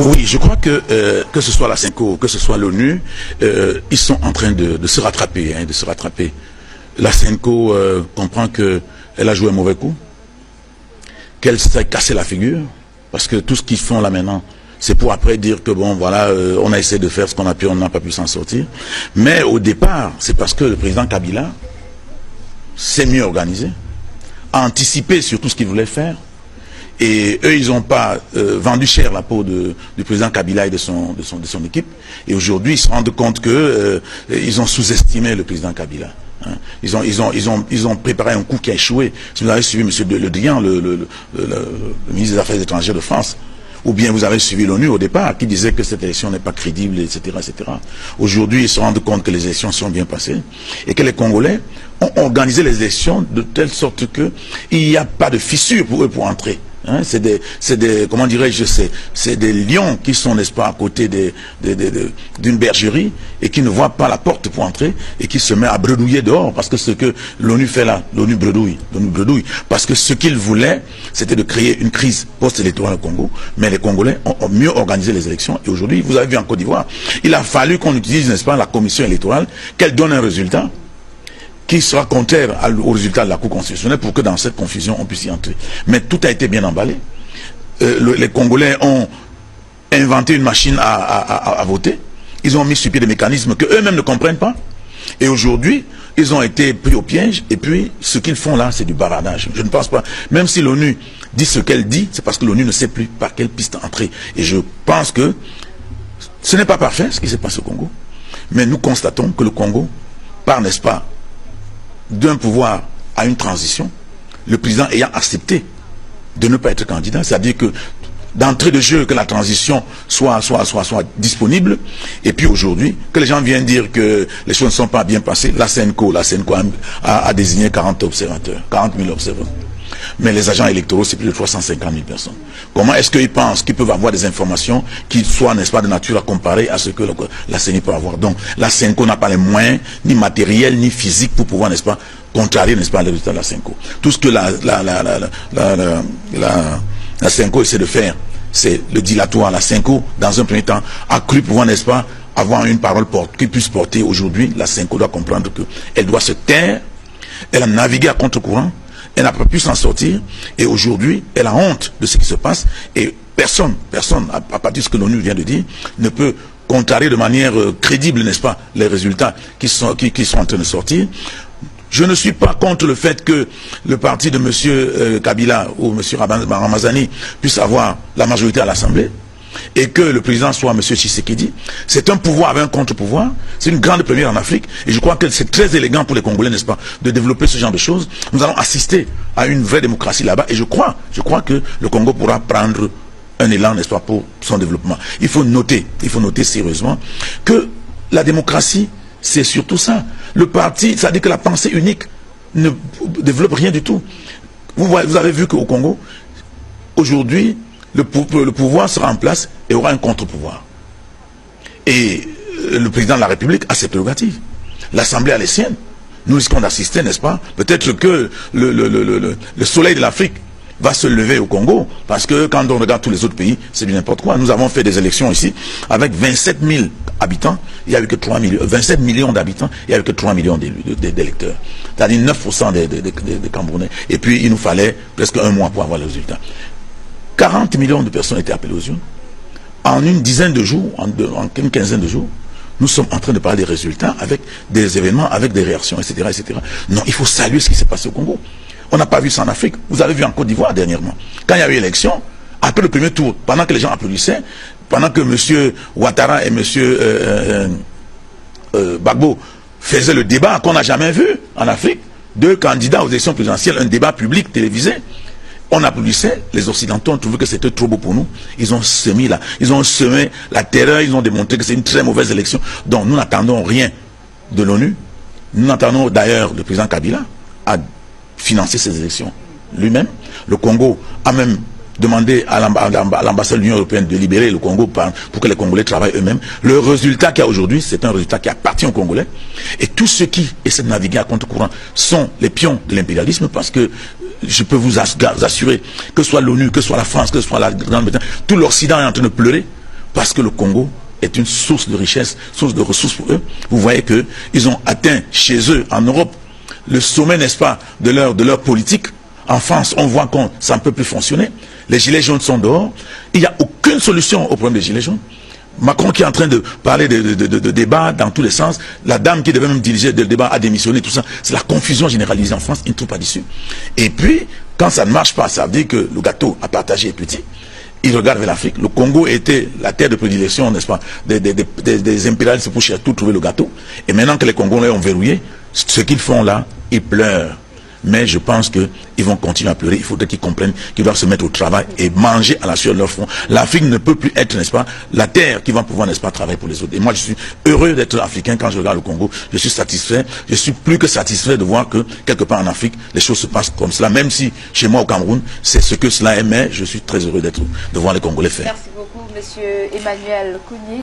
Oui, je crois que ce soit la CENCO, que ce soit l'ONU, ils sont en train de se rattraper, de se rattraper. La CENCO comprend qu'elle a joué un mauvais coup, qu'elle s'est cassé la figure, parce que tout ce qu'ils font là maintenant, c'est pour après dire que bon, voilà, on a essayé de faire ce qu'on a pu, on n'a pas pu s'en sortir. Mais au départ, c'est parce que le président Kabila s'est mieux organisé, a anticipé sur tout ce qu'il voulait faire. Et eux, ils n'ont pas vendu cher la peau du président Kabila et de son équipe. Et aujourd'hui, ils se rendent compte que ils ont sous-estimé le président Kabila. Hein. Ils ont préparé un coup qui a échoué. Si vous avez suivi M. Le Drian, le ministre des Affaires étrangères de France, ou bien vous avez suivi l'ONU au départ, qui disait que cette élection n'est pas crédible, etc. etc. Aujourd'hui, ils se rendent compte que les élections sont bien passées et que les Congolais ont organisé les élections de telle sorte qu'il n'y a pas de fissure pour eux pour entrer. Hein, c'est des, comment dirais-je, c'est des lions qui sont, n'est-ce pas, à côté d'une bergerie et qui ne voient pas la porte pour entrer et qui se met à bredouiller dehors parce que ce que l'ONU fait là, l'ONU bredouille, parce que ce qu'ils voulaient, c'était de créer une crise post-électorale au Congo, mais les Congolais ont mieux organisé les élections et aujourd'hui, vous avez vu en Côte d'Ivoire, il a fallu qu'on utilise, n'est-ce pas, la commission électorale, qu'elle donne un résultat qui sera contraire au résultat de la Cour constitutionnelle pour que dans cette confusion, on puisse y entrer. Mais tout a été bien emballé. Les Congolais ont inventé une machine à voter. Ils ont mis sur pied des mécanismes qu'eux-mêmes ne comprennent pas. Et aujourd'hui, ils ont été pris au piège. Et puis, ce qu'ils font là, c'est du bavardage. Je ne pense pas. Même si l'ONU dit ce qu'elle dit, c'est parce que l'ONU ne sait plus par quelle piste entrer. Et je pense que ce n'est pas parfait, ce qui se passe au Congo. Mais nous constatons que le Congo part, n'est-ce pas, d'un pouvoir à une transition, le président ayant accepté de ne pas être candidat, c'est-à-dire que d'entrée de jeu, que la transition soit disponible, et puis aujourd'hui, que les gens viennent dire que les choses ne sont pas bien passées, la CENCO a désigné 40 observateurs, 40 000 observateurs. Mais les agents électoraux, c'est plus de 350 000 personnes. Comment est-ce qu'ils pensent qu'ils peuvent avoir des informations qui soient, n'est-ce pas, de nature à comparer à ce que la CENI peut avoir? Donc, la CENCO n'a pas les moyens, ni matériels, ni physiques, pour pouvoir, n'est-ce pas, contrarier, n'est-ce pas, les résultats de la CENCO. Tout ce que la CENCO essaie de faire, c'est le dilatoire. La CENCO, dans un premier temps, a cru pouvoir, n'est-ce pas, avoir une parole qui puisse porter. Aujourd'hui, la CENCO doit comprendre qu'elle doit se taire, elle a navigué à contre-courant, elle n'a pas pu s'en sortir et aujourd'hui, elle a honte de ce qui se passe et personne, à partir de ce que l'ONU vient de dire, ne peut contrarier de manière crédible, n'est-ce pas, les résultats qui sont en train de sortir. Je ne suis pas contre le fait que le parti de M. Kabila ou M. Ramazani puisse avoir la majorité à l'Assemblée et que le président soit M. Tshisekedi. C'est un pouvoir avec un contre-pouvoir. C'est une grande première en Afrique. Et je crois que c'est très élégant pour les Congolais, n'est-ce pas, de développer ce genre de choses. Nous allons assister à une vraie démocratie là-bas. Et je crois que le Congo pourra prendre un élan, n'est-ce pas, pour son développement. Il faut noter sérieusement que la démocratie, c'est surtout ça. Le parti, ça dit que la pensée unique ne développe rien du tout. Vous avez vu qu'au Congo, aujourd'hui, le pouvoir sera en place et aura un contre-pouvoir. Et le président de la République a ses prérogatives. L'Assemblée a les siennes. Nous risquons d'assister, n'est-ce pas? Peut-être que le soleil de l'Afrique va se lever au Congo, parce que quand on regarde tous les autres pays, c'est du n'importe quoi. Nous avons fait des élections ici, avec 27 000 habitants, il n'y a eu que 3 millions, 27 millions d'habitants, il n'y a eu que 3 millions d'électeurs. C'est-à-dire 9% des Camerounais. Et puis, il nous fallait presque un mois pour avoir le résultat. 40 millions de personnes étaient appelées aux urnes. En une dizaine de jours, en une quinzaine de jours, nous sommes en train de parler des résultats avec des événements, avec des réactions, etc., etc. Non, il faut saluer ce qui s'est passé au Congo. On n'a pas vu ça en Afrique. Vous avez vu en Côte d'Ivoire dernièrement. Quand il y a eu élection, après le premier tour, pendant que les gens applaudissaient, pendant que M. Ouattara et M. Gbagbo faisaient le débat qu'on n'a jamais vu en Afrique, deux candidats aux élections présidentielles, un débat public télévisé, on applaudissait, les Occidentaux ont trouvé que c'était trop beau pour nous. Ils ont semé la terreur, ils ont démontré que c'est une très mauvaise élection. Donc nous n'attendons rien de l'ONU. Nous n'attendons d'ailleurs le président Kabila à financer ces élections lui-même. Le Congo a même demandé à l'ambassade de l'Union européenne de libérer le Congo pour que les Congolais travaillent eux-mêmes. Le résultat qu'il y a aujourd'hui, c'est un résultat qui appartient aux Congolais. Et tous ceux qui essaient de naviguer à contre-courant sont les pions de l'impérialisme, parce que je peux vous assurer que ce soit l'ONU, que ce soit la France, que ce soit la Grande-Bretagne, tout l'Occident est en train de pleurer parce que le Congo est une source de richesse, source de ressources pour eux. Vous voyez qu'ils ont atteint chez eux, en Europe, le sommet, n'est-ce pas, de leur politique. En France, on voit que ça ne peut plus fonctionner. Les gilets jaunes sont dehors. Il n'y a aucune solution au problème des gilets jaunes. Macron qui est en train de parler de débat dans tous les sens. La dame qui devait même diriger le débat a démissionné, tout ça. C'est la confusion généralisée en France. Ils ne trouvent pas d'issue. Et puis, quand ça ne marche pas, ça veut dire que le gâteau à partager est petit. Ils regardent vers l'Afrique. Le Congo était la terre de prédilection, n'est-ce pas, des impérialistes pour chercher tout trouver le gâteau. Et maintenant que les Congolais ont verrouillé, ce qu'ils font là, ils pleurent. Mais je pense qu'ils vont continuer à pleurer. Il faudrait qu'ils comprennent qu'ils doivent se mettre au travail et manger à la sueur de leur front. L'Afrique ne peut plus être, n'est-ce pas, la terre qui va pouvoir, n'est-ce pas, travailler pour les autres. Et moi, je suis heureux d'être africain quand je regarde le Congo. Je suis satisfait. Je suis plus que satisfait de voir que, quelque part en Afrique, les choses se passent comme cela. Même si, chez moi, au Cameroun, c'est ce que cela est. Mais je suis très heureux de voir les Congolais faire. Merci beaucoup, monsieur Emmanuel Kouni.